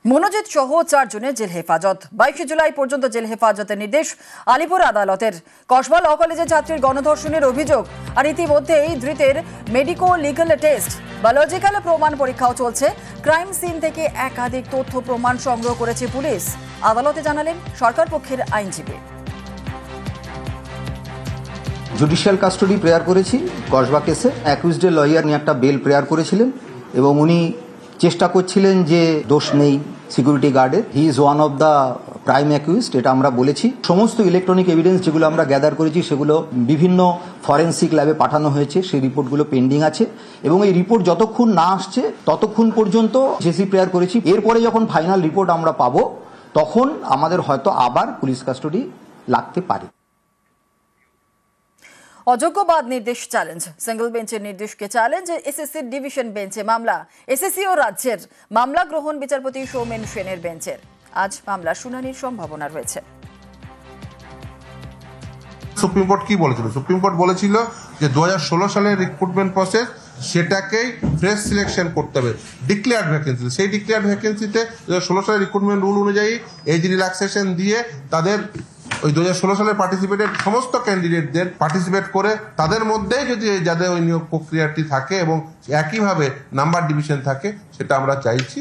মনোজিৎ সহ 4 জনের জেল হেফাজত। 22 জুলাই পর্যন্ত জেল হেফাজতের নির্দেশ আলিপুর আদালতের। কসবা ল কলেজের ছাত্রীর গণধর্ষণের অভিযোগ, আর ইতিমধ্যেই ধৃতের মেডিকো লিগাল টেস্ট, বায়োলজিক্যাল প্রমাণ পরীক্ষাও চলছে। ক্রাইম সিন থেকে একাধিক তথ্য প্রমাণ সংগ্রহ করেছে পুলিশ, আদালতে জানালেন সরকার পক্ষের আইনজীবী। জুডিশিয়াল কাস্টডি প্রেয়ার করেছি কসবা কেসে। অ্যাকিউজডের লয়ার নিয়ে একটা বেল প্রেয়ার করেছিলেন এবং উনি চেষ্টা করছিলেন যে দোষ নেই সিকিউরিটি গার্ডের, he is one of the prime accused, এটা আমরা বলেছি। সমস্ত ইলেকট্রনিক এভিডেন্স যেগুলো আমরা গ্যাদার করেছি সেগুলো বিভিন্ন ফরেন্সিক ল্যাবে পাঠানো হয়েছে, সেই রিপোর্টগুলো পেন্ডিং আছে এবং এই রিপোর্ট যতক্ষণ না আসছে ততক্ষণ পর্যন্ত জেসি প্রেয়ার করেছি। এরপরে যখন ফাইনাল রিপোর্ট আমরা পাবো তখন আমাদের হয়তো আবার পুলিশ কাস্টডি লাগতে পারে। অযোগ্য বাদ নির্দেশ চ্যালেঞ্জ, সিঙ্গল বেঞ্চের নির্দেশকে চ্যালেঞ্জ এসএসসির ডিভিশন বেঞ্চে মামলা। এসএসসি ও রাজ্যের মামলা গ্রহণ বিচারপতি সৌমেন সেনের বেঞ্চের। আজ মামলার শুনানির সম্ভাবনা রয়েছে। সুপ্রিম কোর্ট কি বলেছিল? সুপ্রিম কোর্ট বলেছিল যে 2016 সালের রিক্রুটমেন্ট প্রসেস সেটাকেই ফ্রেশ সিলেকশন করতে হবে ডিক্লেয়ার্ড ভ্যাকেন্সি। সেই ডিক্লেয়ার্ড ভ্যাকেন্সিতে 2016 সালের রিক্রুটমেন্ট রুল অনুযায়ী এজ রিল্যাক্সেশন দিয়ে তাদের ওই 2016 সালের পার্টিসিপেটেড সমস্ত ক্যান্ডিডেটদের পার্টিসিপেট করে তাদের মধ্যেই যদি যাদের ওই নিয়োগ প্রক্রিয়াটি থাকে এবং একইভাবে নাম্বার ডিভিশন থাকে, সেটা আমরা চাইছি।